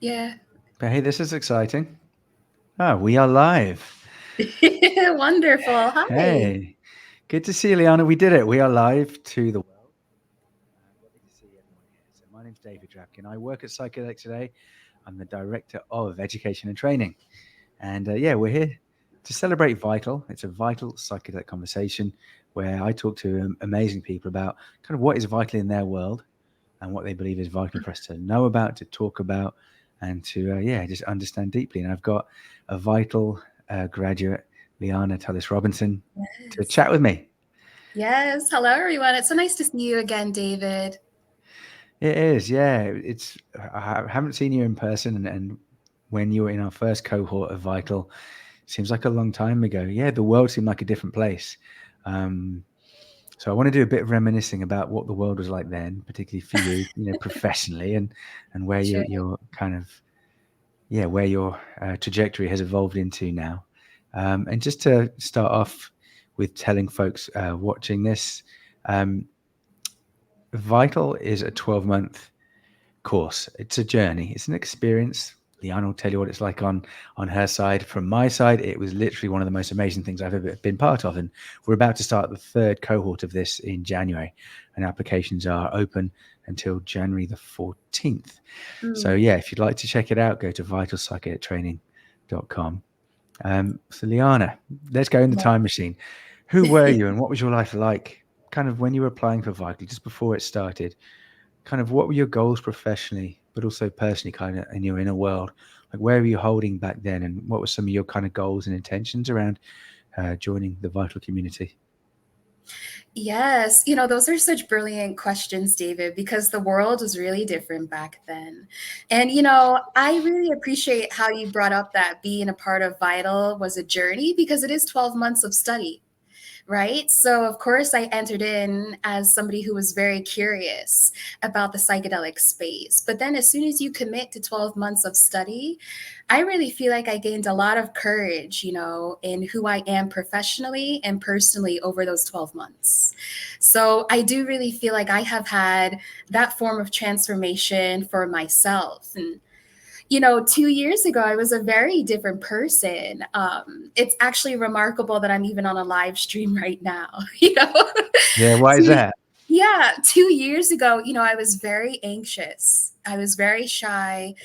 Yeah. But hey, this is exciting. Oh, we are live. Wonderful. Hi. Hey, good to see you, Lianna. We did it. We are live to the world. Lovely to see everyone here. So my name's David Drapkin. I work at Psychedelics Today. I'm the director of education and training. And yeah, we're here to celebrate Vital. It's a vital psychedelic conversation where I talk to amazing people about kind of what is vital in their world and what they believe is vital for us to know about, to talk about, and to yeah, just understand deeply. And I've got a vital graduate, Lianna Tullis-Robinson, to Yes. chat with me. Yes. Hello, everyone. It's so nice to see you again, David. It is, yeah. I haven't seen you in person, and when you were in our first cohort of Vital, seems like a long time ago. Yeah, the world seemed like a different place. Um, So I want to do a bit of reminiscing about what the world was like then, particularly for you, professionally, and where Sure. you're kind of where your trajectory has evolved into now. And just to start off with telling folks watching this, um, Vital is a 12-month course. It's a journey. It's an experience. Lianna will tell you what it's like on her side. From my side, it was literally one of the most amazing things I've ever been part of. And we're about to start the third cohort of this in January, and applications are open until January the 14th. So Mm, yeah, if you'd like to check it out, go to vitalpsychedelic.com. So Lianna, let's go in the time machine. Who were yeah. you, and what was your life like? Kind of when you were applying for Vital, just before it started, kind of what were your goals professionally, but also personally, kind of in your inner world? Like, where were you holding back then, and what were some of your kind of goals and intentions around joining the Vital community? Yes. Those are such brilliant questions, David, because the world was really different back then. And, I really appreciate how you brought up that being a part of Vital was a journey because it is 12 months of study. Right. So, of course, I entered in as somebody who was very curious about the psychedelic space. But then, as soon as you commit to 12 months of study, I really feel like I gained a lot of courage, in who I am professionally and personally over those 12 months. So, I do really feel like I have had that form of transformation for myself. And 2 years ago, I was a very different person. It's actually remarkable that I'm even on a live stream right now. Yeah, why is Two, that? yeah, 2 years ago, I was very anxious. I was very shy.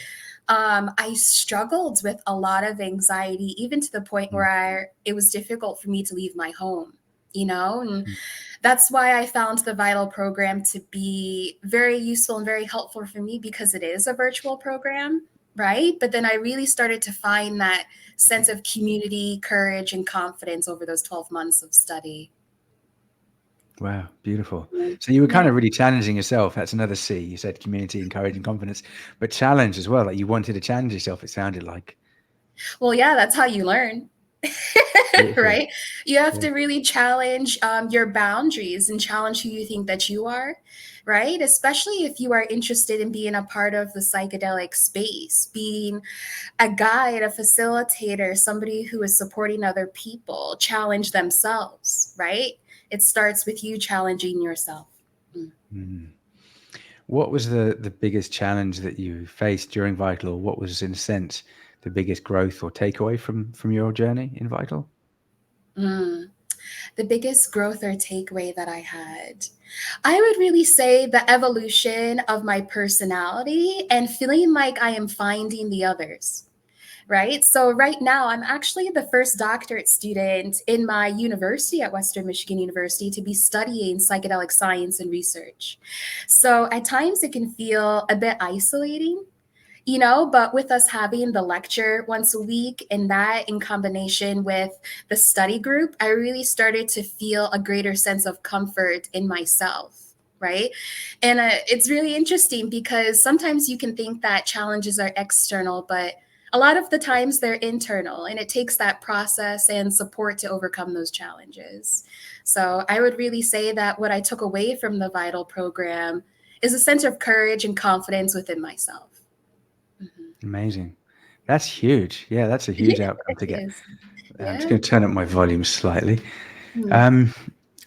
I struggled with a lot of anxiety, even to the point Mm, where it was difficult for me to leave my home. And mm, that's why I found the Vital program to be very useful and very helpful for me because it is a virtual program, right? But then I really started to find that sense of community, courage, and confidence over those 12 months of study. wow, beautiful. So you were Yeah. kind of really challenging yourself. That's another C. You said community, encourage, and confidence, but challenge as well. Like, you wanted to challenge yourself, it sounded like. Well, yeah, that's how you learn. Beautiful. Right? You have Yeah. to really challenge your boundaries and challenge who you think that you are, right? Especially if you are interested in being a part of the psychedelic space, being a guide, a facilitator, somebody who is supporting other people, challenge themselves, right? It starts with you challenging yourself. Mm. Mm. What was the biggest challenge that you faced during Vital, or what was, in a sense, the biggest growth or takeaway from your journey in Vital? Mm. The biggest growth or takeaway that I had, I would really say the evolution of my personality and feeling like I am finding the others. Right. So, right now, I'm actually the first doctorate student in my university at Western Michigan University to be studying psychedelic science and research. So, at times, it can feel a bit isolating. But with us having the lecture once a week and that in combination with the study group, I really started to feel a greater sense of comfort in myself. Right. And it's really interesting because sometimes you can think that challenges are external, but a lot of the times they're internal, and it takes that process and support to overcome those challenges. So I would really say that what I took away from the Vital program is a sense of courage and confidence within myself. Mhm. Amazing. That's huge. Yeah, that's a huge Yeah, outcome it to get. is. I'm just Yeah. going to turn up my volume slightly. Mm. Um,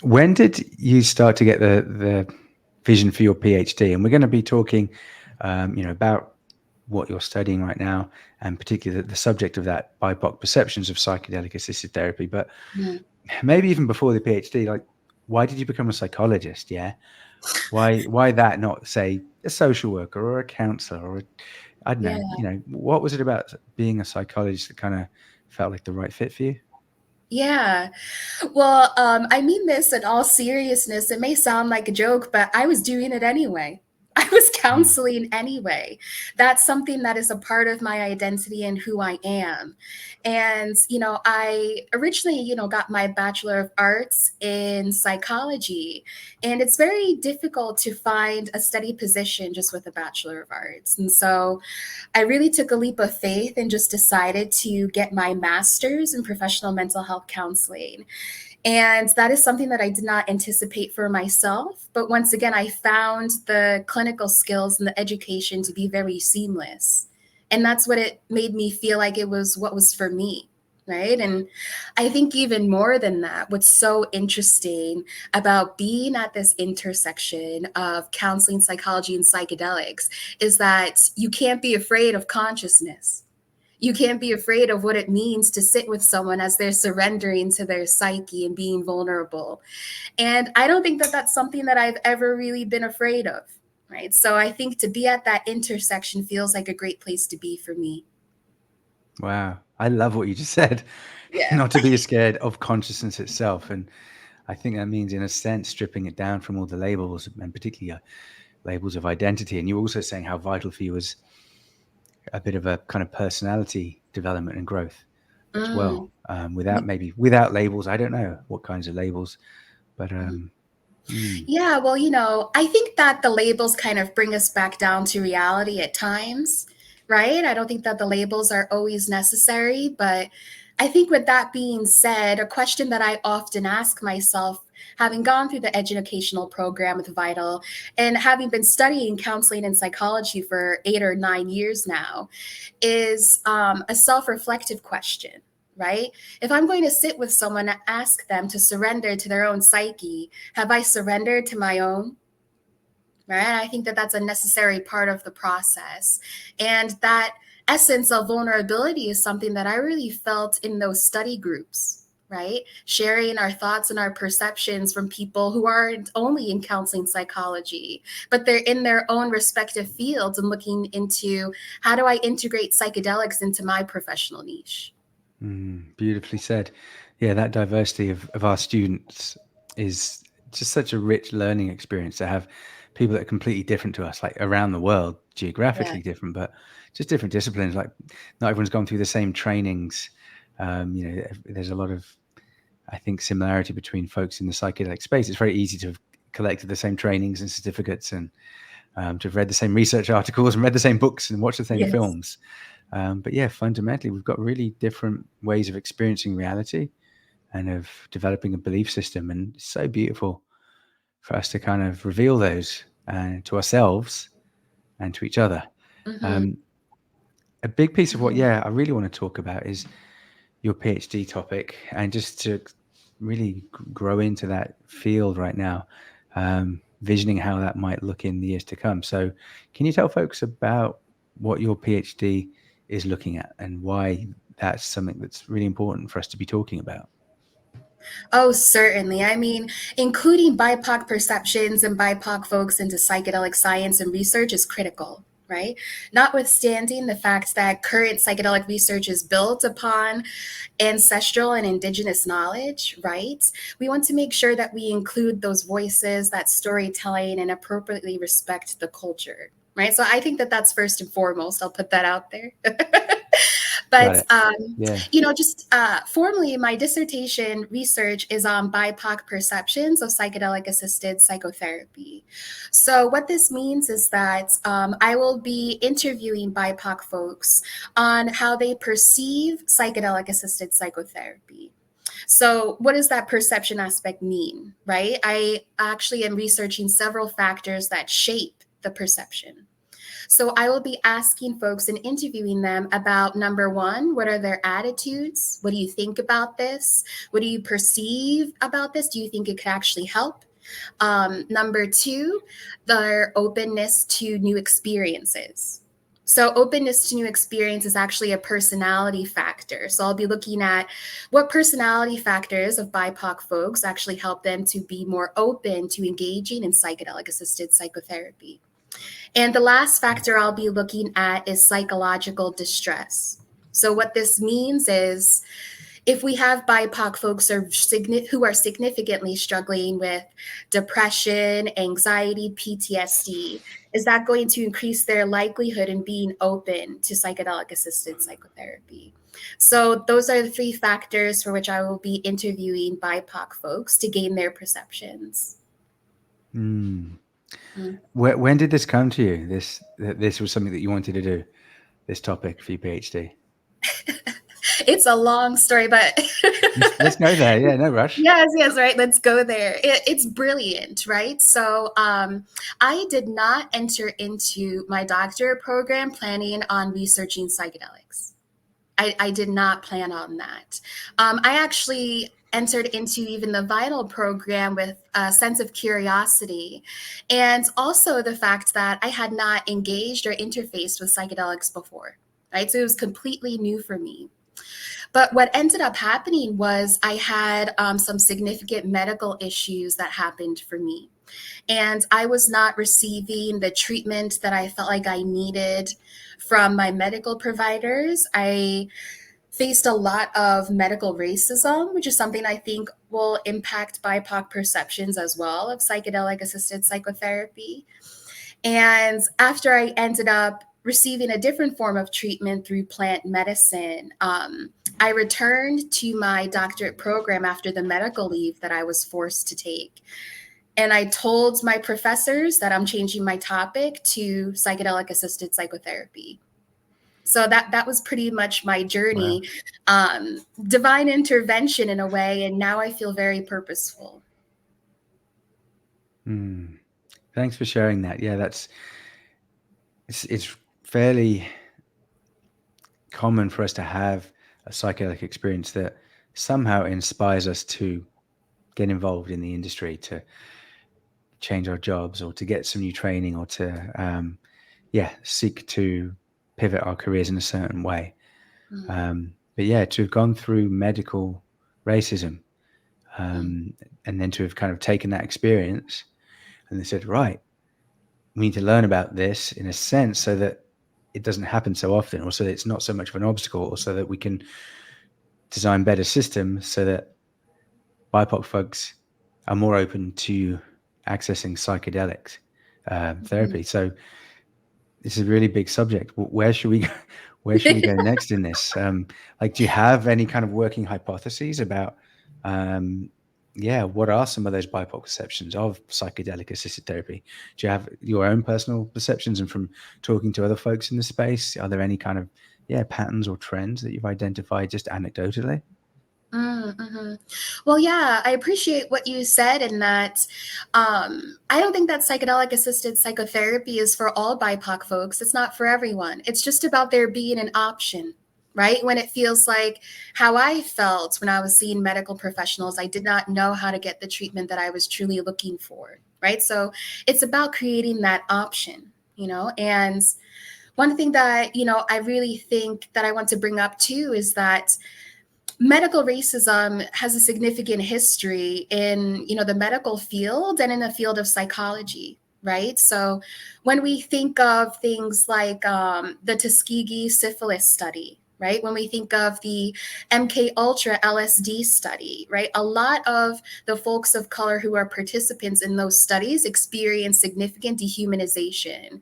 when did you start to get the vision for your PhD? And we're going to be talking, about what you're studying right now, and particularly the subject of that BIPOC perceptions of psychedelic assisted therapy. But Mhm. maybe even before the PhD, like, why did you become a psychologist? Yeah. Why that, not say a social worker or a counselor or I don't Yeah. know, what was it about being a psychologist that kind of felt like the right fit for you? Yeah. Well, I mean this in all seriousness. It may sound like a joke, but I was doing it anyway. I was Mm. counseling anyway. That's something that is a part of my identity and who I am. And, I originally, got my Bachelor of Arts in psychology. And it's very difficult to find a steady position just with a Bachelor of Arts. And so I really took a leap of faith and just decided to get my master's in professional mental health counseling. And that is something that I did not anticipate for myself. But once again, I found the clinical skills and the education to be very seamless. And that's what it made me feel like it was what was for me. Right. And I think even more than that, what's so interesting about being at this intersection of counseling, psychology, and psychedelics is that you can't be afraid of consciousness. You can't be afraid of what it means to sit with someone as they're surrendering to their psyche and being vulnerable. And I don't think that that's something that I've ever really been afraid of. Right. So I think to be at that intersection feels like a great place to be for me. Wow. I love what you just said. Yeah. Not to be scared of consciousness itself. And I think that means, in a sense, stripping it down from all the labels, and particularly labels of identity. And you're also saying how vital for you was a bit of a kind of personality development and growth as Mm. well. Without labels, I don't know what kinds of labels, but Yeah, well, I think that the labels kind of bring us back down to reality at times, right? I don't think that the labels are always necessary, but I think with that being said, a question that I often ask myself, having gone through the educational program with Vital and having been studying counseling and psychology for 8 or 9 years now, is a self reflective question, right? If I'm going to sit with someone and ask them to surrender to their own psyche, have I surrendered to my own? Right? I think that that's a necessary part of the process. And that essence of vulnerability is something that I really felt in those study groups, right? Sharing our thoughts and our perceptions from people who aren't only in counseling psychology, but they're in their own respective fields and looking into how do I integrate psychedelics into my professional niche. beautifully said. Yeah, that diversity of our students is just such a rich learning experience to have people that are completely different to us, like around the world, Yeah. geographically different, but just different disciplines. Like, not everyone's gone through the same trainings. There's a lot of, I think, similarity between folks in the psychedelic space. It's very easy to have collected the same trainings and certificates, and to have read the same research articles and read the same books and watched the same Yes. films. But yeah, fundamentally, we've got really different ways of experiencing reality and of developing a belief system. And it's so beautiful for us to kind of reveal those to ourselves and to each other. Mm-hmm. Um, a big piece of what, Mm-hmm. I really want to talk about is your PhD topic, and just to really grow into that field right now, visioning how that might look in the years to come. So, can you tell folks about what your PhD is looking at and why that's something that's really important for us to be talking about? Oh, certainly. I mean, including BIPOC perceptions and BIPOC folks into psychedelic science and research is critical, right? Notwithstanding the fact that current psychedelic research is built upon ancestral and indigenous knowledge, right? We want to make sure that we include those voices, that storytelling, and appropriately respect the culture, right? So I think that that's first and foremost. I'll put that out there. Got But it. Yeah. just formally, my dissertation research is on BIPOC perceptions of psychedelic assisted psychotherapy. So what this means is that I will be interviewing BIPOC folks on how they perceive psychedelic assisted psychotherapy. So, what does that perception aspect mean, right? I actually am researching several factors that shape the perception. So I will be asking folks and interviewing them about number one, what are their attitudes? What do you think about this? What do you perceive about this? Do you think it could actually help? Number two, their openness to new experiences. So openness to new experience is actually a personality factor. So I'll be looking at what personality factors of BIPOC folks actually help them to be more open to engaging in psychedelic assisted psychotherapy. And the last factor I'll be looking at is psychological distress. So what this means is if we have BIPOC folks who are significantly struggling with depression, anxiety, PTSD, is that going to increase their likelihood in being open to psychedelic assisted psychotherapy? So those are the three factors for which I will be interviewing BIPOC folks to gain their perceptions. Mm. When did this come to you? This was something that you wanted to do, this topic for your PhD? It's a long story, but Let's go there. Yeah, no rush. Yes, right. Let's go there. It's brilliant, right? So I did not enter into my doctorate program planning on researching psychedelics. I did not plan on that. I actually entered into even the vital program with a sense of curiosity and also the fact that I had not engaged or interfaced with psychedelics before, right? So it was completely new for me. But what ended up happening was I had some significant medical issues that happened for me. And I was not receiving the treatment that I felt like I needed from my medical providers. I faced a lot of medical racism, which is something I think will impact BIPOC perceptions as well of psychedelic assisted psychotherapy. And after I ended up receiving a different form of treatment through plant medicine, I returned to my doctorate program after the medical leave that I was forced to take. And I told my professors that I'm changing my topic to psychedelic assisted psychotherapy. So that was pretty much my journey. Wow. Divine intervention in a way, and now I feel very purposeful. Thanks for sharing that. Yeah, it's fairly common for us to have a psychedelic experience that somehow inspires us to get involved in the industry, to change our jobs or to get some new training or to seek to pivot our careers in a certain way. But yeah, to have gone through medical racism and then to have kind of taken that experience and they said, right, we need to learn about this in a sense so that it doesn't happen so often, or so that it's not so much of an obstacle, or so that we can design better systems so that BIPOC folks are more open to accessing psychedelics therapy. So this is a really big subject. Where should we go? Where should we go next in this? Like, do you have any kind of working hypotheses about, what are some of those BIPOC perceptions of psychedelic assisted therapy? Do you have your own personal perceptions, and from talking to other folks in the space, are there any kind of patterns or trends that you've identified just anecdotally? Mm-hmm. Well, yeah, I appreciate what you said in that I don't think that psychedelic assisted psychotherapy is for all BIPOC folks. It's not for everyone. It's just about there being an option, right? When it feels like how I felt when I was seeing medical professionals, I did not know how to get the treatment that I was truly looking for, right? So it's about creating that option, and one thing that, I really think that I want to bring up too is that medical racism has a significant history in, the medical field and in the field of psychology, right? So when we think of things like the Tuskegee syphilis study, right? When we think of the MK Ultra LSD study, right? A lot of the folks of color who are participants in those studies experience significant dehumanization.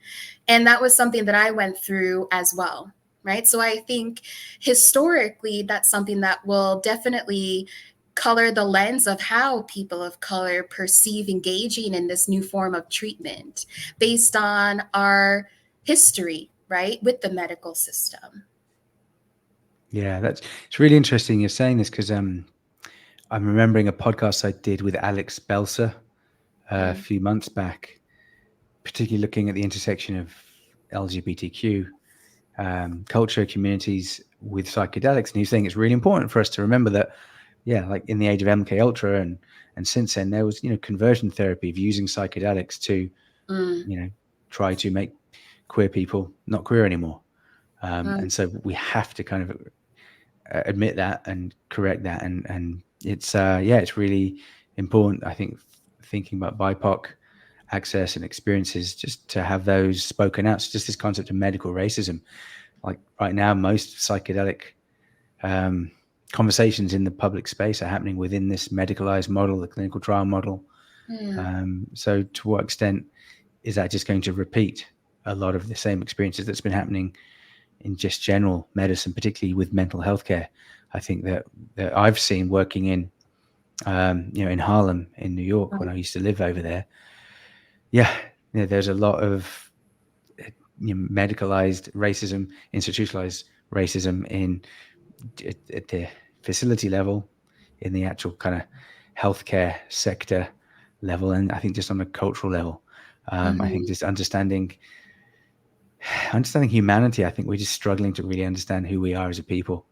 And that was something that I went through as well. Right. So I think historically, that's something that will definitely color the lens of how people of color perceive engaging in this new form of treatment based on our history, right, with the medical system. Yeah, it's really interesting you're saying this, because I'm remembering a podcast I did with Alex Belser a few months back, particularly looking at the intersection of LGBTQ culture, communities with psychedelics, and he's saying it's really important for us to remember that, like in the age of MK Ultra and since then, there was conversion therapy of using psychedelics to try to make queer people not queer anymore. Mm, And so we have to kind of admit that and correct that. And it's it's really important, I think, thinking about BIPOC access and experiences, just to have those spoken out. It's just this concept of medical racism. Like right now, most psychedelic conversations in the public space are happening within this medicalized model, the clinical trial model. mm, So to what extent is that just going to repeat a lot of the same experiences that's been happening in just general medicine, particularly with mental health care? I think that I've seen working in, in Harlem in New York when I used to live over there. Yeah, there's a lot of medicalized racism, institutionalized racism at the facility level, in the actual kind of healthcare sector level, and I think just on a cultural level. I think mhm. just understanding humanity. I think we're just struggling to really understand who we are as a people.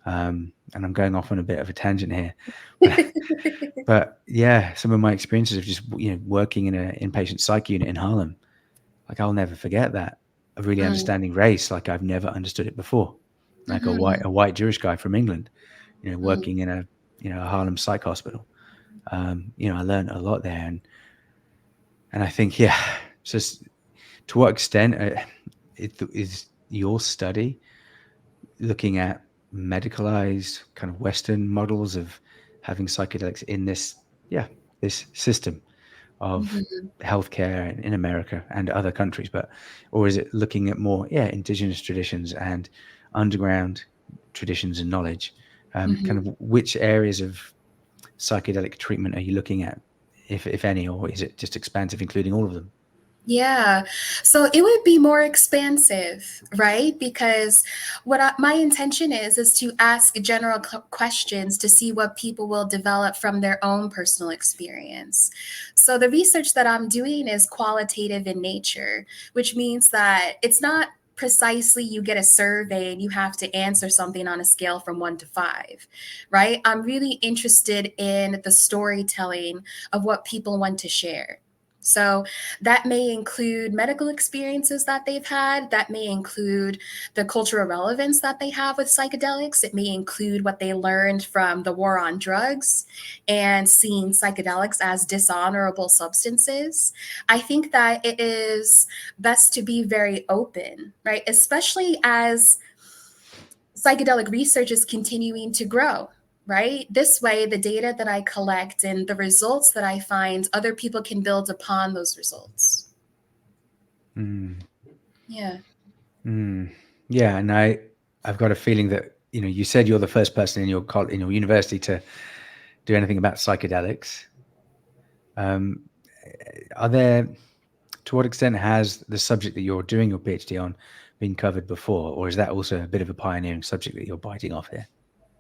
And I'm going off on a bit of a tangent here, but yeah, some of my experiences of just working in an inpatient psych unit in Harlem, like I'll never forget that, of really Mm, understanding race like I've never understood it before. Like mhm, a white Jewish guy from England, mm. working in a Harlem psych hospital. I learned a lot there, and I think just to what extent is your study looking at medicalized kind of Western models of having psychedelics in this system of Mhm, healthcare in America and other countries, or is it looking at more indigenous traditions and underground traditions and knowledge? Kind mhm. of which areas of psychedelic treatment are you looking at, if any, or is it just expansive, including all of them? Yeah. So it would be more expansive, right? Because my intention is to ask general questions to see what people will develop from their own personal experience. So the research that I'm doing is qualitative in nature, which means that it's not precisely you get a survey and you have to answer something on a scale from 1 to 5, right? I'm really interested in the storytelling of what people want to share. So that may include medical experiences that they've had. That may include the cultural relevance that they have with psychedelics. It may include what they learned from the war on drugs and seeing psychedelics as dishonorable substances. I think that it is best to be very open, right? Especially as psychedelic research is continuing to grow, right? This way, the data that I collect and the results that I find, other people can build upon those results. Mm, Yeah. yeah, and I've got a feeling that you said you're the first person in your in your university to do anything about psychedelics. Um, are there To what extent has the subject that you're doing your PhD on been covered before, or is that also a bit of a pioneering subject that you're biting off here?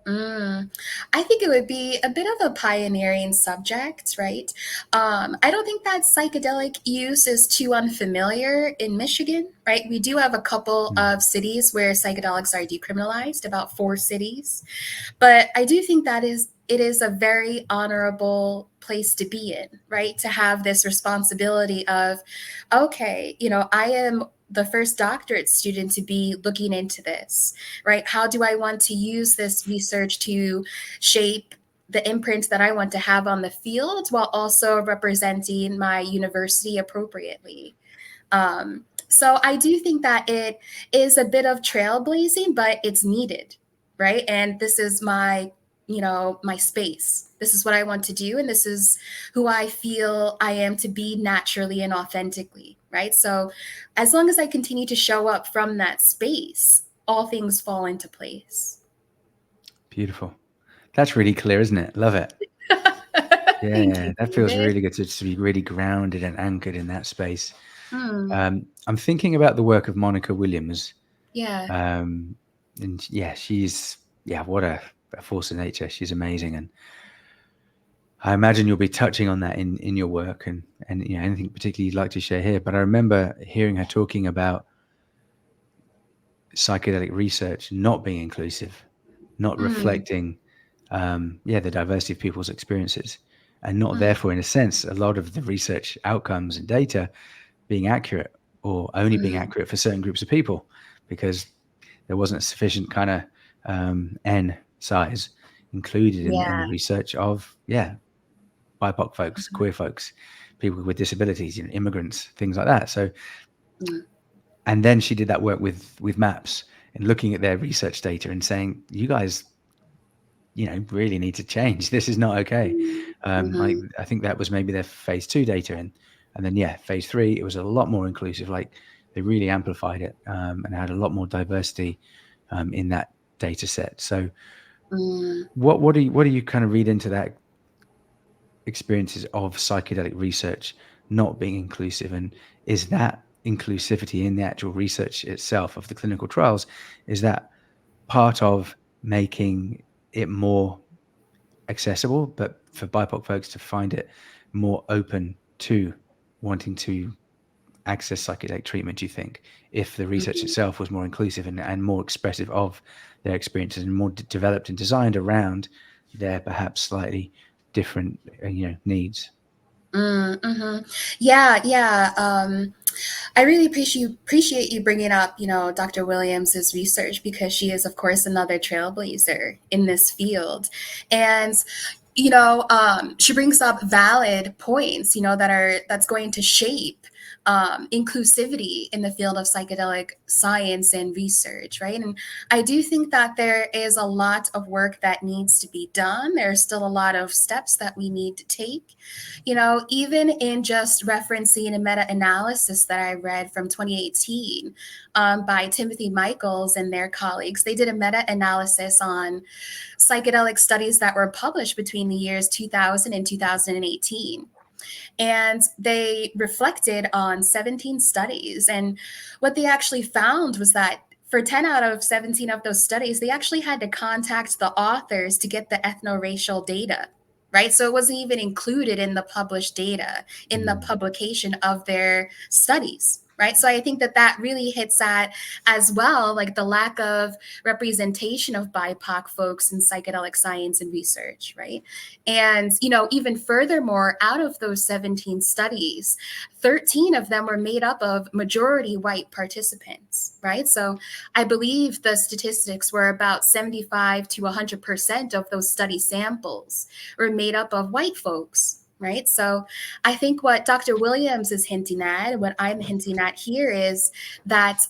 Mm. I think it would be a bit of a pioneering subject, right? I don't think that psychedelic use is too unfamiliar in Michigan, right? We do have a couple Mm. of cities where psychedelics are decriminalized, about 4 cities. But I do think that it is a very honorable place to be in, right? To have this responsibility of, okay, I am the first doctorate student to be looking into this, right? How do I want to use this research to shape the imprint that I want to have on the field while also representing my university appropriately? So I do think that it is a bit of trailblazing, but it's needed, right? And this is my space. This is what I want to do, and this is who I feel I am to be naturally and authentically, right? So as long as I continue to show up from that space, all things fall into place. Beautiful. That's really clear, isn't it? Love it. Thank Yeah, you, that feels David. really good to be really grounded and anchored in that space. Hmm. I'm thinking about the work of Monica Williams, Yeah. um, and she's what a force of nature. She's amazing, and I imagine you'll be touching on that in your work, and anything particularly you'd like to share here. But I remember hearing her talking about psychedelic research not being inclusive, not Mm, reflecting the diversity of people's experiences, and not mm, therefore, in a sense, a lot of the research outcomes and data being accurate or only being Mm. accurate for certain groups of people because there wasn't a sufficient kind of N size included in the Yeah. research of BIPOC folks, queer folks, people with disabilities, immigrants, things like that. So, Mm. and then she did that work with MAPS and looking at their research data and saying, you guys, really need to change. This is not okay. Like Mhm. I think that was maybe their phase 2 data, and then phase 3, it was a lot more inclusive. Like they really amplified it and had a lot more diversity in that data set. So, Mm. what do you kind of read into that experiences of psychedelic research not being inclusive, and is that inclusivity in the actual research itself of the clinical trials, is that part of making it more accessible, but for BIPOC folks to find it more open to wanting to access psychedelic treatment, do you think, if the research Mhm. itself was more inclusive and more expressive of their experiences and more developed and designed around their perhaps slightly different needs? Yeah, yeah. I really appreciate you bringing up, Dr. Williams's research because she is, of course, another trailblazer in this field, and she brings up valid points, that's going to shape inclusivity in the field of psychedelic science and research, right? And I do think that there is a lot of work that needs to be done. There's still a lot of steps that we need to take. Even in just referencing a meta-analysis that I read from 2018 by Timothy Michaels and their colleagues, they did a meta-analysis on psychedelic studies that were published between the years 2000 and 2018. And they reflected on 17 studies. And what they actually found was that for 10 out of 17 of those studies, they actually had to contact the authors to get the ethno-racial data, right? So it wasn't even included in the published data in the Mm. publication of their studies, right? So I think that really hits at as well, like the lack of representation of BIPOC folks in psychedelic science and research, right? And, even furthermore, out of those 17 studies, 13 of them were made up of majority white participants, right? So I believe the statistics were about 75 to 100% of those study samples were made up of white folks, right? So I think what Dr. Williams is hinting at, what I'm hinting at here is that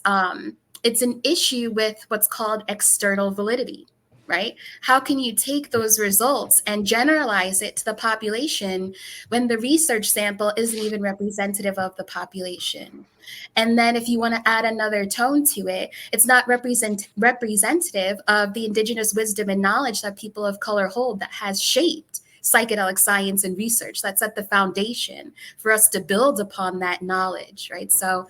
it's an issue with what's called external validity, right? How can you take those results and generalize it to the population when the research sample isn't even representative of the population? And then if you want to add another tone to it, it's not representative of the indigenous wisdom and knowledge that people of color hold that has shaped psychedelic science and research. That's at the foundation for us to build upon that knowledge, right? So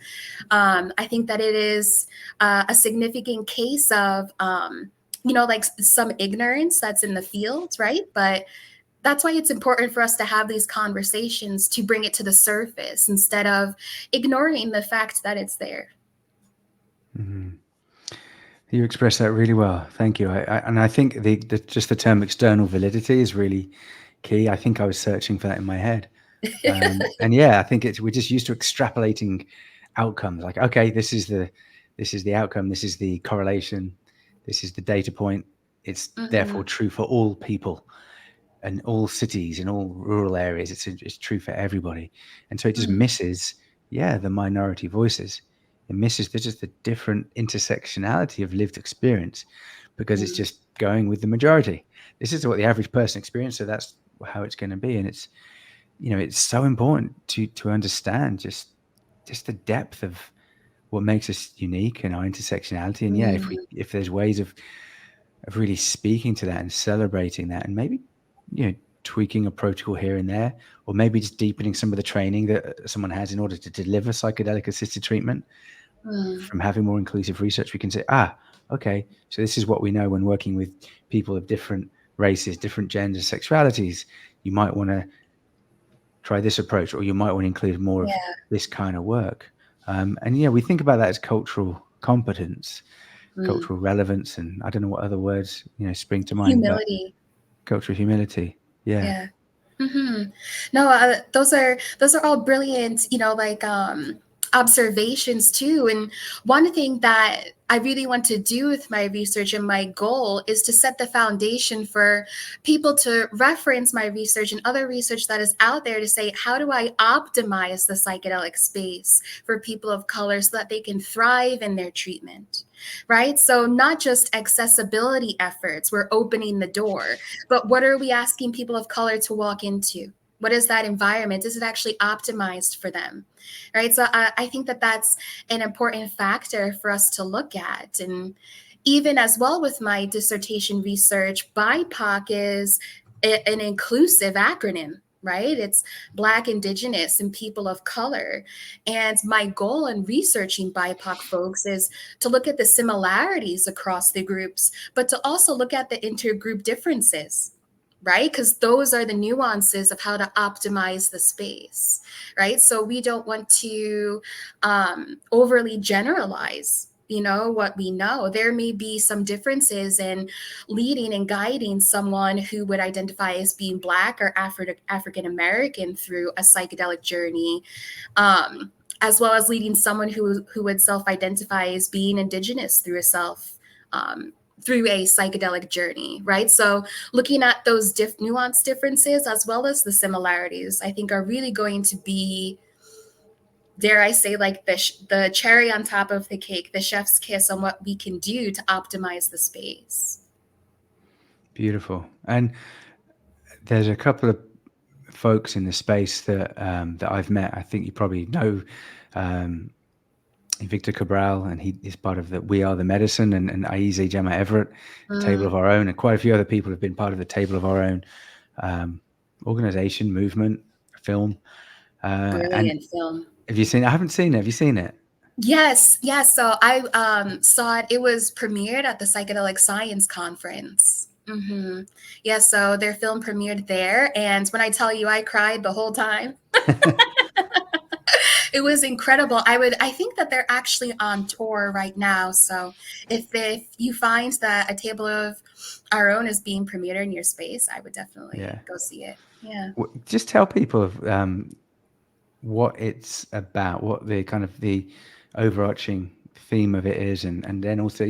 I think that it is a significant case of like some ignorance that's in the field, right? But that's why it's important for us to have these conversations to bring it to the surface instead of ignoring the fact that it's there. Mm-hmm. You express that really well. Thank you. And I think just the term external validity is really key. I think I was searching for that in my head. And I think we're just used to extrapolating outcomes. Like, okay, this is the outcome. This is the correlation. This is the data point. It's therefore Mhm. true for all people and all cities and all rural areas. It's true for everybody. And so it just Mhm. misses, the minority voices. It misses just the different intersectionality of lived experience because it's Mhm. just going with the majority. This is what the average person experiences, so that's how it's going to be. And it's so important to understand just the depth of what makes us unique and our intersectionality. And Mhm. if there's ways of really speaking to that and celebrating that, and maybe tweaking a protocol here and there, or maybe just deepening some of the training that someone has in order to deliver psychedelic assisted treatment, Mhm. from having more inclusive research, we can say, okay, so this is what we know when working with people of different races, different genders, sexualities. You might want to try this approach, or you might want to include more of Yeah. this kind of work. And we think about that as cultural competence, Mm. cultural relevance, and I don't know what other words spring to mind, but Humility. cultural humility. Yeah. Yeah. No, those are all brilliant. observations too. And one thing that I really want to do with my research and my goal is to set the foundation for people to reference my research and other research that is out there to say, how do I optimize the psychedelic space for people of color so that they can thrive in their treatment? Right? So not just accessibility efforts, we're opening the door, but what are we asking people of color to walk into? What is that environment? Is it actually optimized for them? Right. So I think that that's an important factor for us to look at. And even as well with my dissertation research, BIPOC is an inclusive acronym, right? It's Black, Indigenous, and people of color. And my goal in researching BIPOC folks is to look at the similarities across the groups, but to also look at the intergroup differences, right? Because those are the nuances of how to optimize the space, right? So we don't want to overly generalize, what we know. There may be some differences in leading and guiding someone who would identify as being Black or African American through a psychedelic journey, as well as leading someone who would self-identify as being Indigenous through through a psychedelic journey, right? So looking at those nuanced differences as well as the similarities, I think are really going to be, dare I say, like the cherry on top of the cake, the chef's kiss on what we can do to optimize the space. Beautiful. And there's a couple of folks in the space that that I've met. I think you probably know Victor Cabral, and he is part of the We Are the Medicine, and Aize Gemma Everett, Table of Our Own, and quite a few other people have been part of the Table of Our Own organization, movement, film. Brilliant film. Have you seen it? I haven't seen it. Have you seen it? Yes. So I saw it. It was premiered at the Psychedelic Science Conference. Mm-hmm. Yeah, so their film premiered there. And when I tell you I cried the whole time, it was incredible. I think that they're actually on tour right now. So if you find that a Table of Our Own is being premiered in your space, I would definitely go see it. Yeah. Just tell people what it's about, what the kind of the overarching theme of it is, and then also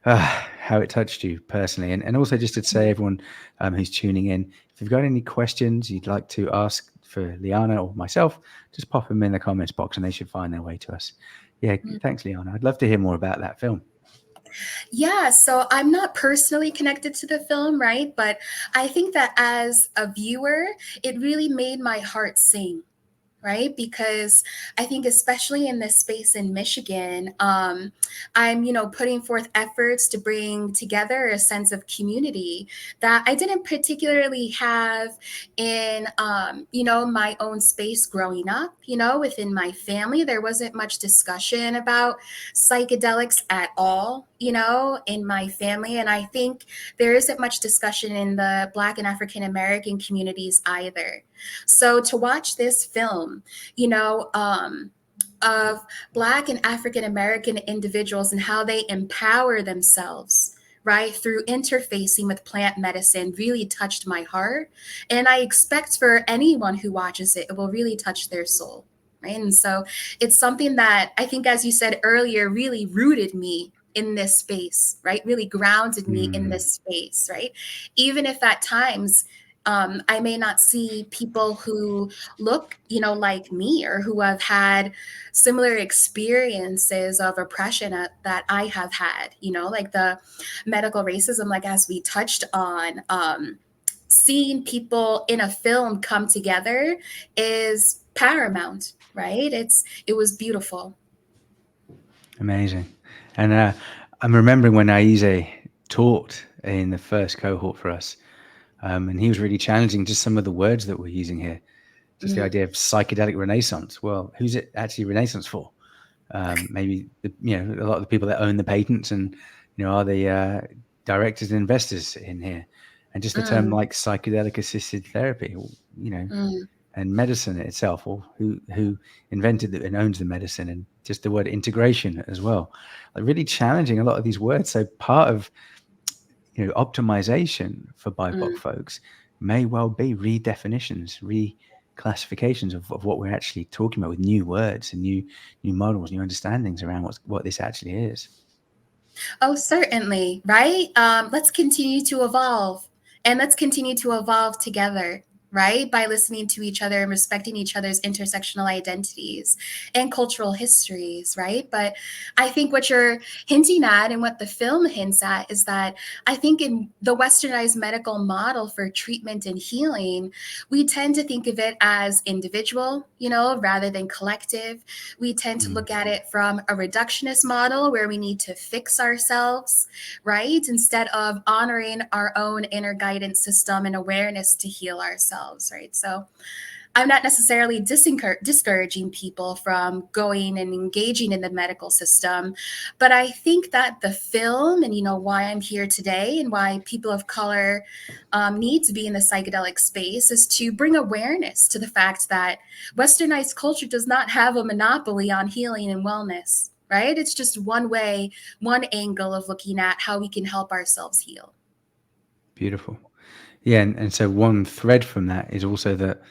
how it touched you personally, and also just to say, everyone who's tuning in, if you've got any questions you'd like to ask for Lianna or myself, just pop them in the comments box and they should find their way to us. Thanks, Lianna. I'd love to hear more about that film. Yeah, so I'm not personally connected to the film, right? But I think that as a viewer, it really made my heart sing, right? Because I think especially in this space in Michigan, I'm, putting forth efforts to bring together a sense of community that I didn't particularly have in, my own space growing up. Within my family, there wasn't much discussion about psychedelics at all, in my family. And I think there isn't much discussion in the Black and African American communities either. So to watch this film, of Black and African American individuals and how they empower themselves, right, through interfacing with plant medicine really touched my heart. And I expect for anyone who watches it, it will really touch their soul, right? And so it's something that I think, as you said earlier, really rooted me in this space, right? Really grounded me in this space, right? Even if at times I may not see people who look, like me or who have had similar experiences of oppression that I have had, like the medical racism, like as we touched on, seeing people in a film come together is paramount, right? It was beautiful. Amazing. And I'm remembering when Aize taught in the first cohort for us, and he was really challenging just some of the words that we're using here. Just the idea of psychedelic renaissance. Well, who's it actually renaissance for? Maybe a lot of the people that own the patents and are the directors and investors in here, and just the term like psychedelic assisted therapy, and medicine itself, or who invented it and owns the medicine, and just the word integration as well. Like really challenging a lot of these words. So part of optimization for BIPOC folks may well be redefinitions, classifications of what we're actually talking about with new words and new models, new understandings around what this actually is. Oh, certainly, right? Let's continue to evolve, and let's continue to evolve together, right? By listening to each other and respecting each other's intersectional identities and cultural histories, right? But I think what you're hinting at and what the film hints at is that I think in the westernized medical model for treatment and healing, we tend to think of it as individual, rather than collective. We tend to look at it from a reductionist model where we need to fix ourselves, right? Instead of honoring our own inner guidance system and awareness to heal ourselves, right? So I'm not necessarily discouraging people from going and engaging in the medical system, but I think that the film and, why I'm here today and why people of color need to be in the psychedelic space is to bring awareness to the fact that westernized culture does not have a monopoly on healing and wellness, right? It's just one way, one angle of looking at how we can help ourselves heal. Beautiful. Yeah, and so one thread from that is also that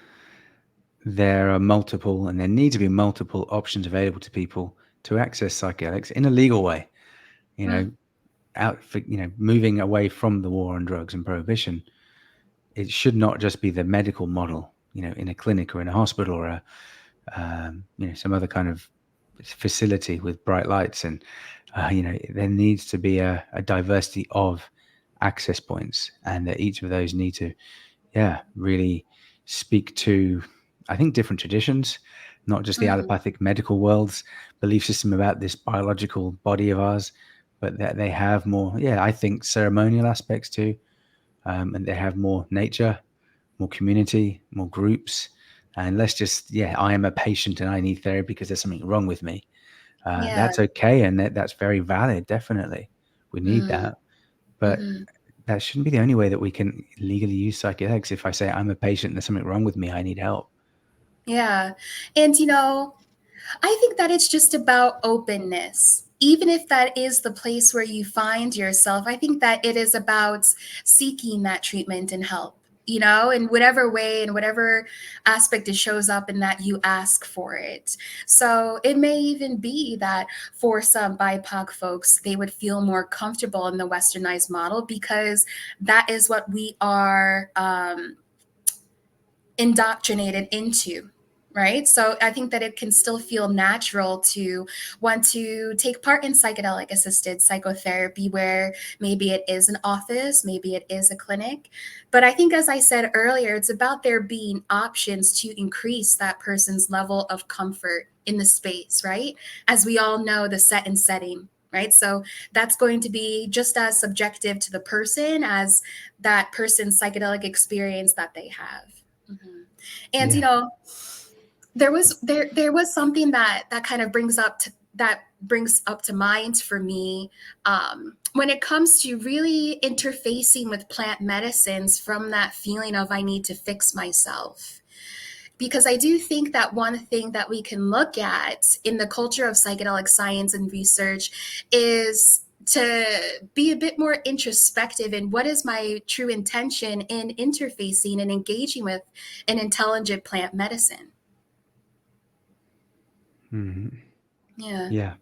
there are multiple, and there need to be multiple options available to people to access psychedelics in a legal way. Moving away from the war on drugs and prohibition, it should not just be the medical model, in a clinic or in a hospital or some other kind of facility with bright lights. And there needs to be a diversity of access points, and that each of those need to really speak to, I think, different traditions, not just the allopathic medical world's belief system about this biological body of ours, but that they have more, I think, ceremonial aspects too. And they have more nature, more community, more groups, and less just, I am a patient and I need therapy because there's something wrong with me. Yeah. That's okay, and that's very valid. Definitely, we need that, but that shouldn't be the only way that we can legally use psychedelics. If I say I'm a patient and there's something wrong with me, I need help. Yeah. And, I think that it's just about openness. Even if that is the place where you find yourself, I think that it is about seeking that treatment and help, in whatever way and whatever aspect it shows up in that you ask for it. So it may even be that for some BIPOC folks, they would feel more comfortable in the westernized model because that is what we are indoctrinated into, right? So I think that it can still feel natural to want to take part in psychedelic assisted psychotherapy, where maybe it is an office, maybe it is a clinic. But I think, as I said earlier, it's about there being options to increase that person's level of comfort in the space, right? As we all know, the set and setting, right? So that's going to be just as subjective to the person as that person's psychedelic experience that they have. And there was something that kind of brings up to mind for me, when it comes to really interfacing with plant medicines from that feeling of I need to fix myself. Because I do think that one thing that we can look at in the culture of psychedelic science and research is to be a bit more introspective in what is my true intention in interfacing and engaging with an intelligent plant medicine. Yeah,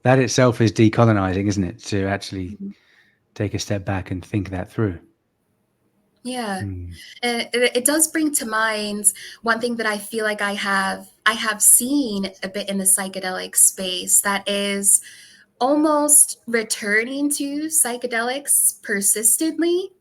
that itself is decolonizing, isn't it? To actually take a step back and think that through. Yeah. And it does bring to mind one thing that I feel like I have seen a bit in the psychedelic space, that is almost returning to psychedelics persistently,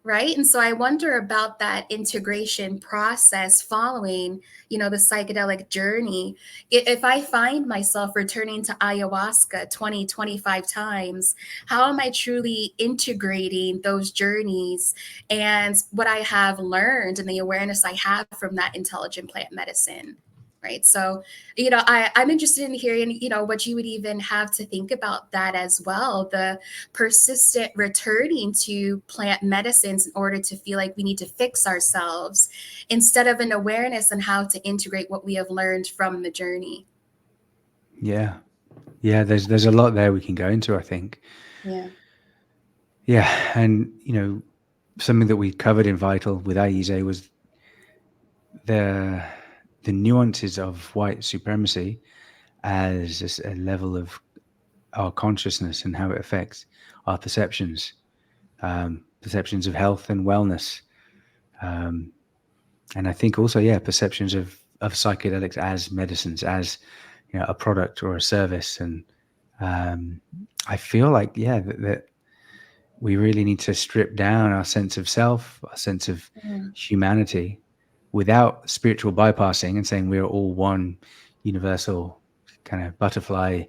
right? And so I wonder about that integration process following, the psychedelic journey. If I find myself returning to ayahuasca 20, 25 times, how am I truly integrating those journeys and what I have learned and the awareness I have from that intelligent plant medicine? Right. So, I'm interested in hearing, what you would even have to think about that as well. The persistent returning to plant medicines in order to feel like we need to fix ourselves instead of an awareness on how to integrate what we have learned from the journey. Yeah. There's a lot there we can go into, I think. Yeah. Yeah. And, something that we covered in Vital with Aize was the the nuances of white supremacy as a level of our consciousness and how it affects our perceptions, perceptions of health and wellness, um, and I think also, yeah, perceptions of psychedelics as medicines, as a product or a service, and I feel like, yeah, that we really need to strip down our sense of self, our sense of Mm. humanity, without spiritual bypassing and saying we're all one universal kind of butterfly,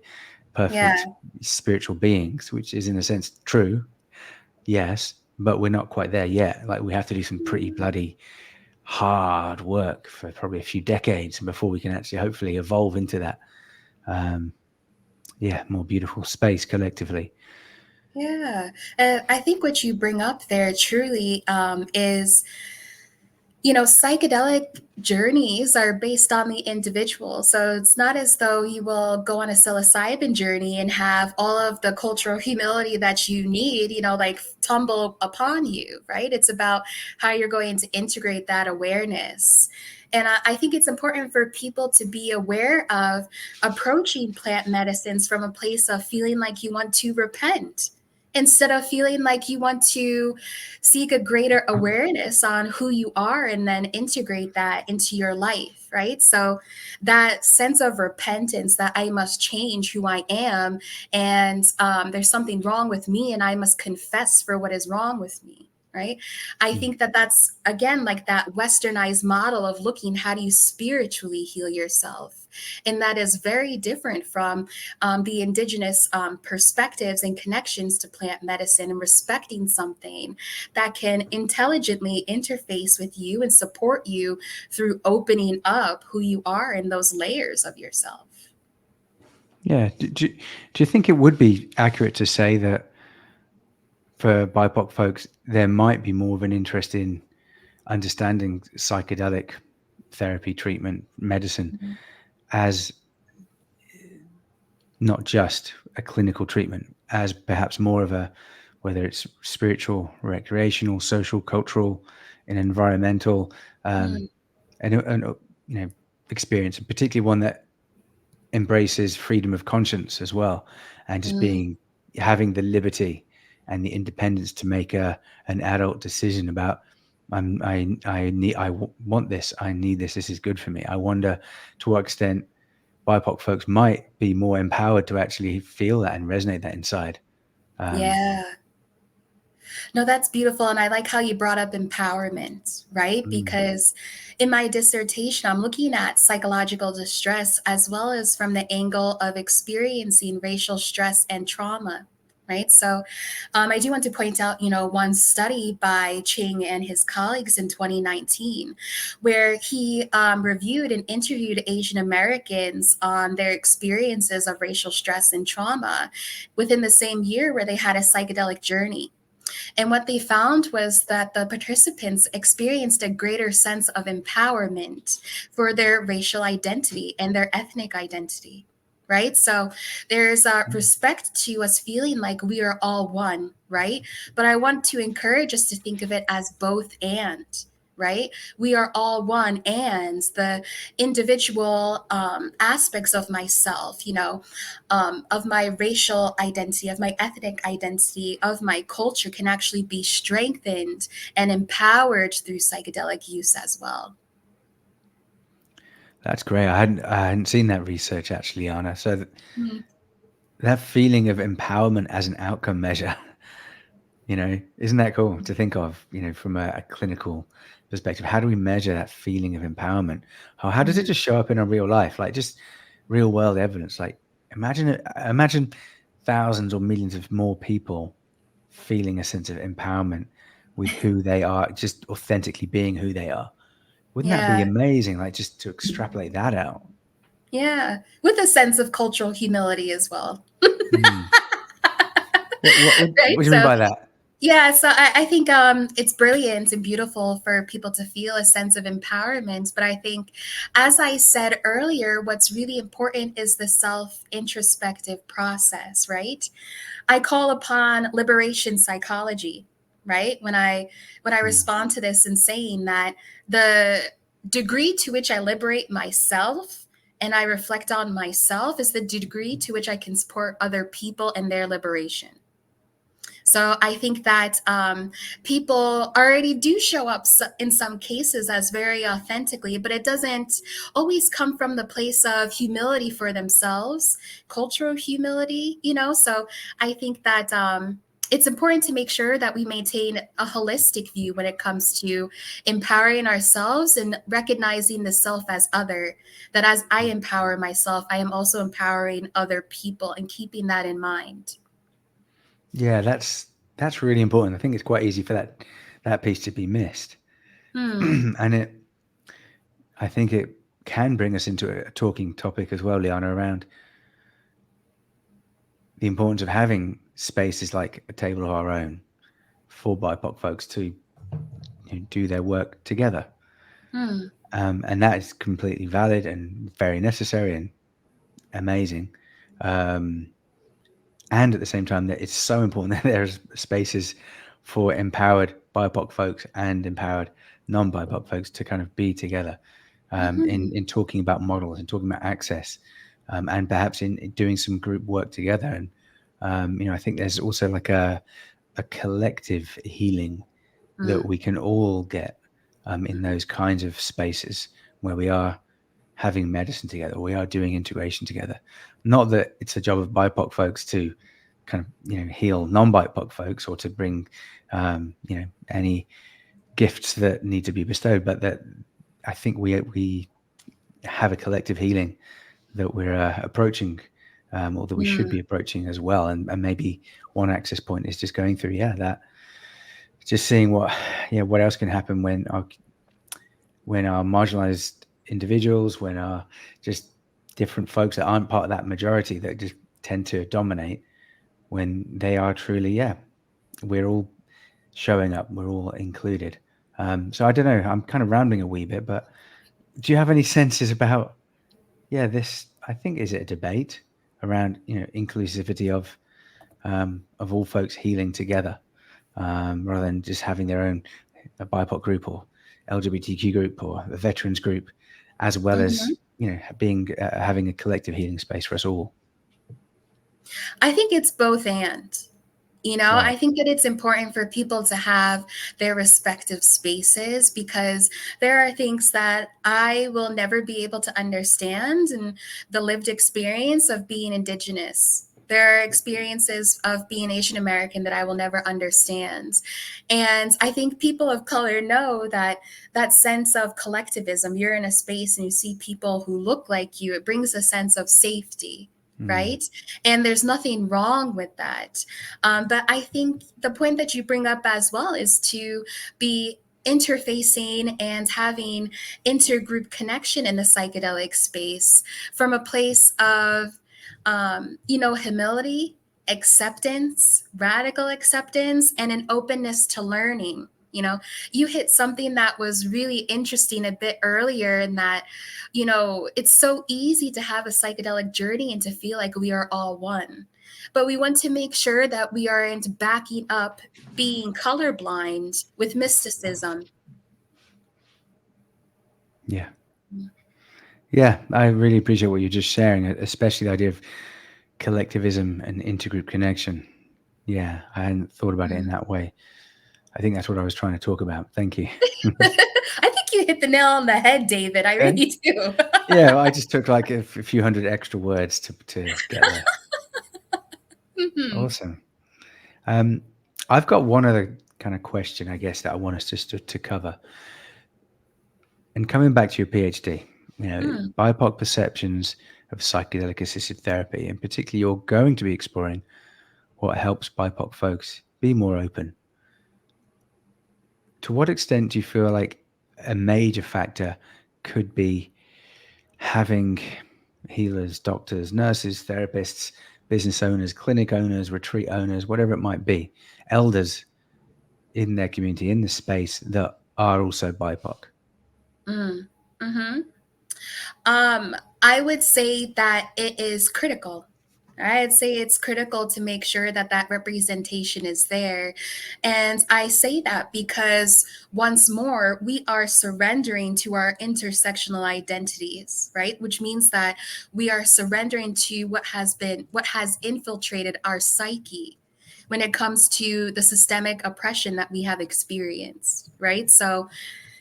perfect Yeah. spiritual beings, which is in a sense true, yes, but we're not quite there yet. Like, we have to do some pretty Mm. bloody hard work for probably a few decades before we can actually hopefully evolve into that, um, yeah, more beautiful space collectively. Yeah. I think what you bring up there truly is, psychedelic journeys are based on the individual. So it's not as though you will go on a psilocybin journey and have all of the cultural humility that you need, like tumble upon you, right? It's about how you're going to integrate that awareness. And I think it's important for people to be aware of approaching plant medicines from a place of feeling like you want to repent instead of feeling like you want to seek a greater awareness on who you are and then integrate that into your life, right? So that sense of repentance that I must change who I am, and there's something wrong with me and I must confess for what is wrong with me, right? I Mm. think that that's again like that westernized model of looking, how do you spiritually heal yourself? And that is very different from the indigenous perspectives and connections to plant medicine, and respecting something that can intelligently interface with you and support you through opening up who you are and those layers of yourself. Yeah. Do you think it would be accurate to say that for BIPOC folks, there might be more of an interest in understanding psychedelic therapy, treatment, medicine Mhm. as not just a clinical treatment, as perhaps more of a, whether it's spiritual, recreational, social, cultural, and environmental, um, Mm. and experience, and particularly one that embraces freedom of conscience as well, and just Mm. being, having the liberty and the independence to make an adult decision about, want this, I need this is good for me. I wonder to what extent BIPOC folks might be more empowered to actually feel that and resonate that inside. Um, Yeah. No, that's beautiful. And I like how you brought up empowerment, right? mm, Because in my dissertation, I'm looking at psychological distress as well as from the angle of experiencing racial stress and trauma. Right. So I do want to point out, one study by Ching and his colleagues in 2019, where he reviewed and interviewed Asian Americans on their experiences of racial stress and trauma within the same year where they had a psychedelic journey. And what they found was that the participants experienced a greater sense of empowerment for their racial identity and their ethnic identity. Right. So there's a respect to us feeling like we are all one. Right. But I want to encourage us to think of it as both and. Right. We are all one, and the individual aspects of myself, of my racial identity, of my ethnic identity, of my culture can actually be strengthened and empowered through psychedelic use as well. that's great. I hadn't seen that research actually, Anna. So Mhm. that feeling of empowerment as an outcome measure, isn't that cool to think of, from a clinical perspective? How do we measure that feeling of empowerment? How does it Mhm. just show up in our real life? Like, just real world evidence. Like, imagine thousands or millions of more people feeling a sense of empowerment with who they are, just authentically being who they are. Wouldn't that be Yeah. amazing? Like, just to extrapolate that out. Yeah. With a sense of cultural humility as well. Mm. What Right. do you mean So by that? yeah, so I think it's brilliant and beautiful for people to feel a sense of empowerment. But I think, as I said earlier, what's really important is the self introspective process, right? I call upon liberation psychology, right? When I Mm. respond to this and saying that the degree to which I liberate myself and I reflect on myself is the degree to which I can support other people in their liberation. So I think that people already do show up in some cases as very authentically, but it doesn't always come from the place of humility for themselves, cultural humility, you know? So I think that it's important to make sure that we maintain a holistic view when it comes to empowering ourselves and recognizing the self as other, that as I empower myself, I am also empowering other people and keeping that in mind. Yeah, that's really important. I think it's quite easy for that piece to be missed. And I think it can bring us into a talking topic as well, Lianna, around the importance of having spaces like a table of our own for BIPOC folks to do their work together. And that is completely valid and very necessary and amazing. And at the same time, that it's so important that there's spaces for empowered BIPOC folks and empowered non-BIPOC folks to kind of be together in talking about models and talking about access, and perhaps in doing some group work together. And I think there's also like a collective healing that we can all get in those kinds of spaces where we are having medicine together, we are doing integration together. Not that it's the job of BIPOC folks to kind of heal non-BIPOC folks or to bring any gifts that need to be bestowed, but that I think we have a collective healing that we're approaching, or that we should be approaching as well. And maybe one access point is just going through that, just seeing what else can happen when our marginalized individuals, when our just different folks that aren't part of that majority that just tend to dominate, when they are truly, we're all showing up, we're all included. So I don't know, I'm kind of rambling a wee bit, but do you have any senses about, this, I think, is it a debate around, inclusivity of all folks healing together, rather than just having their own BIPOC group or LGBTQ group or a veterans group, as well as being having a collective healing space for us all? I think it's both and. Right. I think that it's important for people to have their respective spaces because there are things that I will never be able to understand in the lived experience of being Indigenous. There are experiences of being Asian American that I will never understand. And I think people of color know that that sense of collectivism, you're in a space and you see people who look like you, it brings a sense of safety, right? And there's nothing wrong with that. But I think the point that you bring up as well is to be interfacing and having intergroup connection in the psychedelic space from a place of, humility, acceptance, radical acceptance, and an openness to learning. You hit something that was really interesting a bit earlier in that, it's so easy to have a psychedelic journey and to feel like we are all one. But we want to make sure that we aren't backing up being colorblind with mysticism. Yeah. Yeah, I really appreciate what you're just sharing, especially the idea of collectivism and intergroup connection. Yeah, I hadn't thought about it in that way. I think that's what I was trying to talk about. Thank you. I think you hit the nail on the head, David. I And really do. yeah, I just took like a few hundred extra words to get there. Awesome. I've got one other kind of question, I guess, that I want us just to cover. And coming back to your PhD, BIPOC perceptions of psychedelic assisted therapy, and particularly you're going to be exploring what helps BIPOC folks be more open. To what extent do you feel like a major factor could be having healers, doctors, nurses, therapists, business owners, clinic owners, retreat owners, whatever it might be, elders in their community, in the space that are also BIPOC? I would say that it is critical. I'd say it's critical to make sure that that representation is there. And I say that because once more, we are surrendering to our intersectional identities, right? Which means that we are surrendering to what has infiltrated our psyche when it comes to the systemic oppression that we have experienced, right? So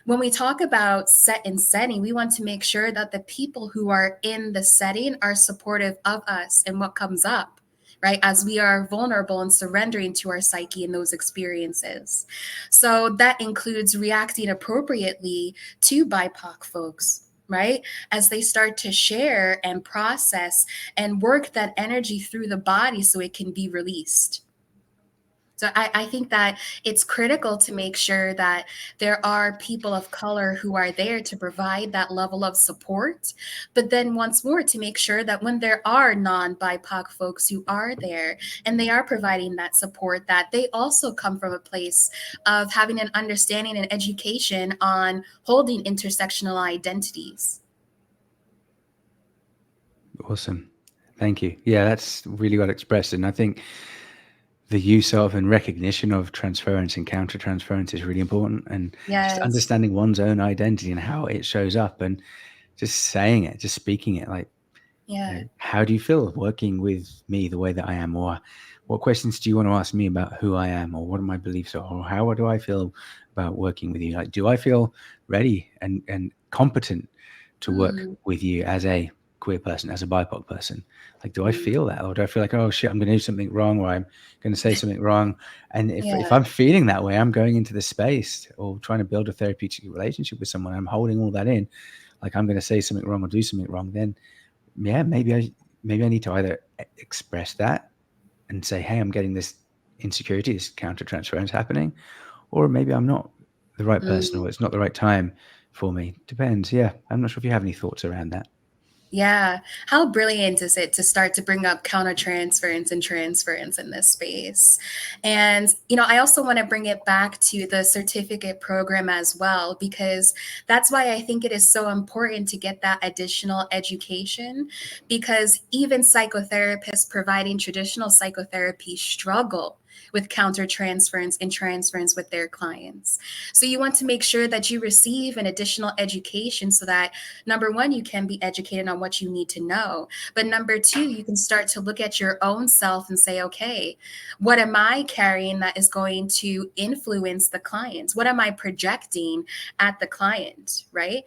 when we talk about set and setting, we want to make sure that the people who are in the setting are supportive of us and what comes up, right? As we are vulnerable and surrendering to our psyche in those experiences. So that includes reacting appropriately to BIPOC folks. Right? As they start to share and process and work that energy through the body so it can be released. So I think that it's critical to make sure that there are people of color who are there to provide that level of support. But then once more, to make sure that when there are non-BIPOC folks who are there and they are providing that support, that they also come from a place of having an understanding and education on holding intersectional identities. Awesome. Thank you. Yeah, that's really well expressed. And I think the use of and recognition of transference and countertransference is really important. And just Yes. understanding one's own identity and how it shows up and just saying it, just speaking it, like, Yeah. how do you feel working with me the way that I am? Or what questions do you want to ask me about who I am? Or what are my beliefs? Or how do I feel about working with you? Like, do I feel ready and competent to work Mm, with you as a queer person, as a BIPOC person? Like, do I mm, feel that? Or do I feel like, oh shit, I'm going to do something wrong, or I'm going to say something wrong? And if yeah. I'm feeling that way, I'm going into the space or trying to build a therapeutic relationship with someone, I'm holding all that in, like I'm going to say something wrong or do something wrong, then yeah, maybe I need to either express that and say, hey, I'm getting this insecurity, this countertransference happening, or maybe I'm not the right person, Mm. or it's not the right time for me. Depends. Yeah, I'm not sure if you have any thoughts around that. Yeah. How brilliant is it to start to bring up countertransference and transference in this space? And, I also want to bring it back to the certificate program as well, because that's why I think it is so important to get that additional education, because even psychotherapists providing traditional psychotherapy struggle with countertransference and transference with their clients. So you want to make sure that you receive an additional education so that number one, you can be educated on what you need to know. But number two, you can start to look at your own self and say, okay, what am I carrying that is going to influence the clients? What am I projecting at the client, right?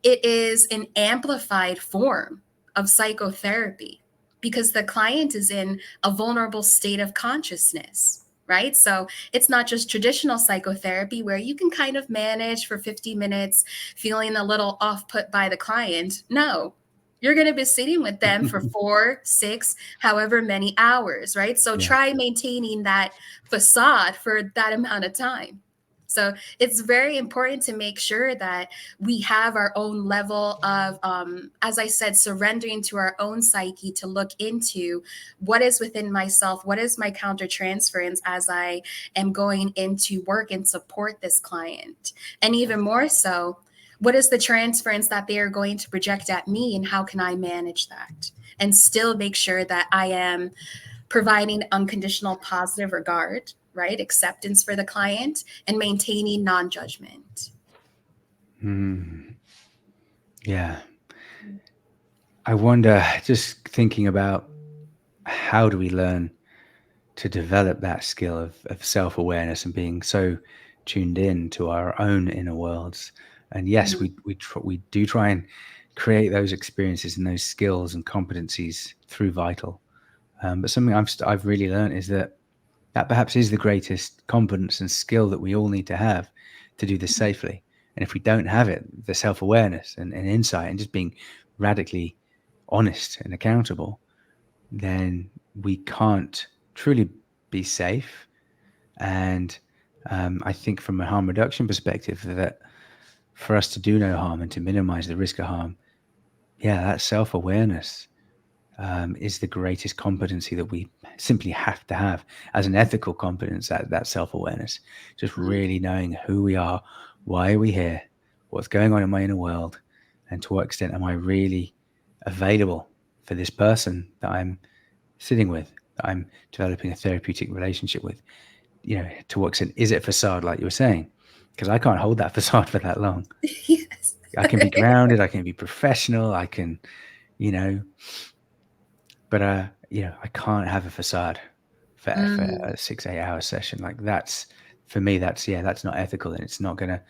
It is an amplified form of psychotherapy because the client is in a vulnerable state of consciousness, right? So it's not just traditional psychotherapy where you can kind of manage for 50 minutes feeling a little off put by the client. No, you're going to be sitting with them for 4, 6, however many hours, right? So Yeah. try maintaining that facade for that amount of time. So it's very important to make sure that we have our own level of, as I said, surrendering to our own psyche to look into what is within myself, what is my countertransference as I am going into work and support this client. And even more so, what is the transference that they are going to project at me and how can I manage that? And still make sure that I am providing unconditional positive regard, right? Acceptance for the client and maintaining non judgment. Yeah. I wonder, just thinking about how do we learn to develop that skill of self-awareness and being so tuned in to our own inner worlds. And yes, Mm, we do try and create those experiences and those skills and competencies through Vital. But something I've really learned is that perhaps is the greatest competence and skill that we all need to have to do this safely. And if we don't have it, the self-awareness and insight and just being radically honest and accountable, then we can't truly be safe. And I think from a harm reduction perspective, that for us to do no harm and to minimize the risk of harm, yeah, that self-awareness is the greatest competency that we simply have to have as an ethical competence, that self-awareness, just mm, really knowing who we are, why are we here, what's going on in my inner world, and to what extent am I really available for this person that I'm sitting with, that I'm developing a therapeutic relationship with, to what extent is it facade, like you were saying? Because I can't hold that facade for that long. Yes. I can be grounded, I can be professional, I can, but I can't have a facade for Mm, a 6-8 hour session. Like that's, for me, that's not ethical, and it's not gonna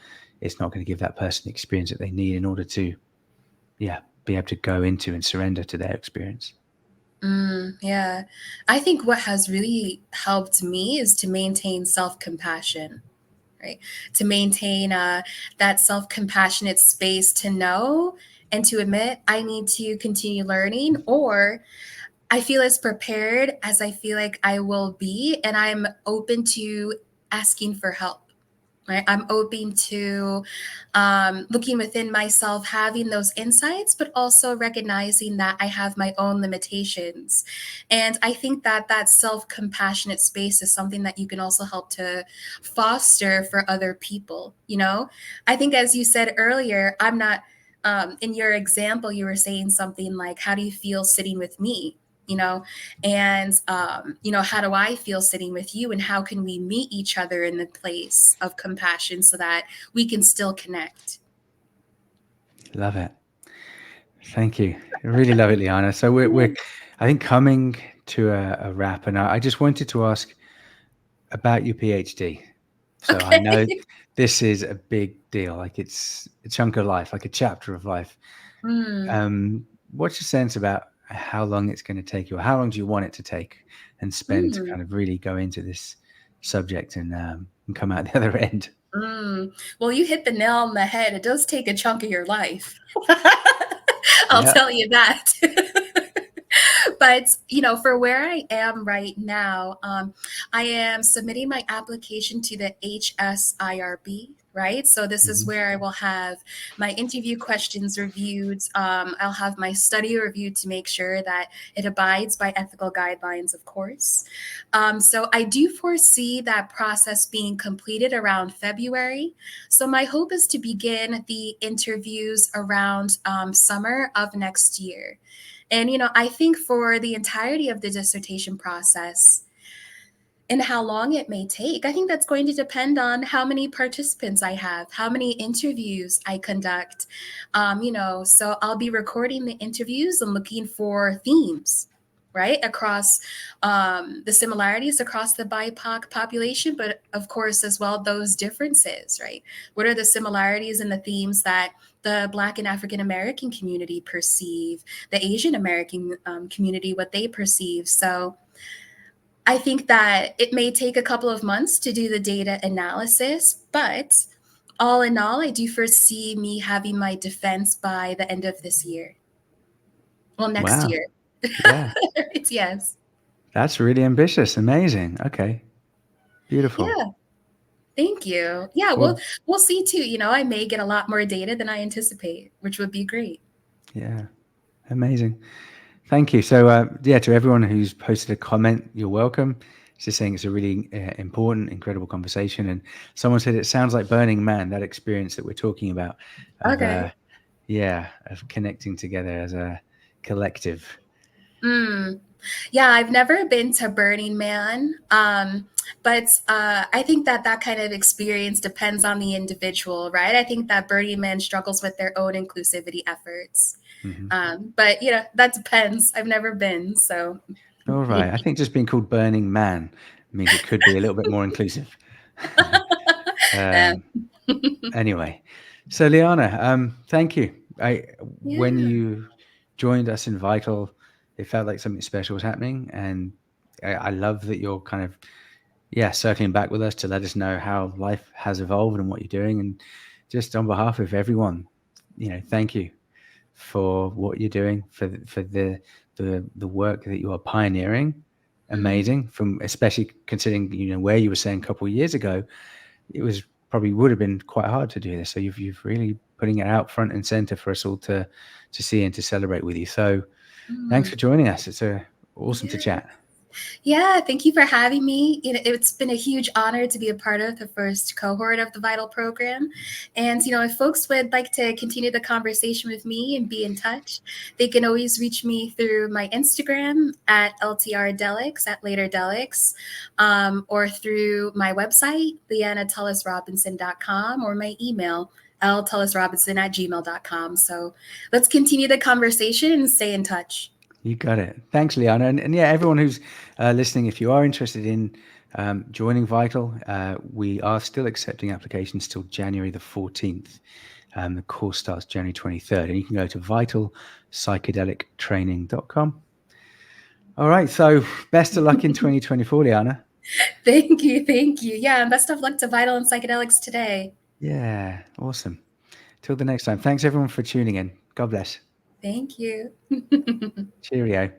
give that person the experience that they need in order to be able to go into and surrender to their experience. yeah. I think what has really helped me is to maintain self-compassion, right? To maintain that self-compassionate space to know and to admit I need to continue learning, or I feel as prepared as I feel like I will be, and I'm open to asking for help. Right? I'm open to looking within myself, having those insights, but also recognizing that I have my own limitations. And I think that that self-compassionate space is something that you can also help to foster for other people. I think, as you said earlier, I'm not. In your example, you were saying something like, "How do you feel sitting with me?" you know and how do I feel sitting with you, and how can we meet each other in the place of compassion so that we can still connect? Love it. Thank you. I really love it, Lianna. So we're I think, coming to a wrap, and I just wanted to ask about your PhD. So I know Okay. this is a big deal, like it's a chunk of life, like a chapter of life. Mm, What's your sense about how long it's going to take you, or how long do you want it to take and spend to mm, kind of really go into this subject and come out the other end? well, you hit the nail on the head. It does take a chunk of your life. I'll Yeah. tell you that. But for where I am right now, I am submitting my application to the HSIRB. Right. So this is Hmm. where I will have my interview questions reviewed. I'll have my study reviewed to make sure that it abides by ethical guidelines, of course. So I do foresee that process being completed around February. So my hope is to begin the interviews around summer of next year. And, I think for the entirety of the dissertation process and how long it may take, I think that's going to depend on how many participants I have, how many interviews I conduct. So I'll be recording the interviews and looking for themes, right, across the similarities across the BIPOC population, but of course, as well, those differences, right? What are the similarities and the themes that the Black and African American community perceive, the Asian American community, what they perceive? So I think that it may take a couple of months to do the data analysis, but all in all, I do foresee me having my defense by the end of this year. Well, next Wow. year. Yeah. It's yes. That's really ambitious. Amazing. Okay. Beautiful. Yeah. Thank you. Yeah, Well, we'll see too. I may get a lot more data than I anticipate, which would be great. yeah. Amazing. Thank you. So, to everyone who's posted a comment, you're welcome. It's just saying it's a really important, incredible conversation. And someone said it sounds like Burning Man, that experience that we're talking about of, Okay. of connecting together as a collective. Mm. Yeah, I've never been to Burning Man, but I think that that kind of experience depends on the individual, right? I think that Burning Man struggles with their own inclusivity efforts. Hmm. But that depends. I've never been, so All right. I think just being called Burning Man means it could be a little bit more inclusive. yeah. um, Anyway, so Lianna, thank you. When Yeah. you joined us in Vital, it felt like something special was happening, and I love that you're kind of circling back with us to let us know how life has evolved and what you're doing. And just on behalf of everyone, thank you for what you're doing, for the work that you are pioneering. Mm, Amazing, from especially considering where you were saying a couple of years ago it was probably would have been quite hard to do this. So you've really putting it out front and center for us all to see and to celebrate with you. So thanks mm, for joining us. It's awesome to yeah. chat. Yeah, thank you for having me. It's been a huge honor to be a part of the first cohort of the Vital program. And, if folks would like to continue the conversation with me and be in touch, they can always reach me through my Instagram at LTRDelics, at LaterDelics, or through my website, LiannaTullis-Robinson.com, or my email, ltullisrobinson@gmail.com. So let's continue the conversation and stay in touch. You got it. Thanks, Lianna. And yeah, everyone who's listening, if you are interested in joining Vital, we are still accepting applications till January the 14th. The course starts January 23rd, and you can go to vitalpsychedelictraining.com. All right. So best of luck in 2024, Lianna. Thank you. Thank you. Yeah. And best of luck to Vital and Psychedelics Today. Yeah. Awesome. Till the next time. Thanks, everyone, for tuning in. God bless. Thank you. Cheerio.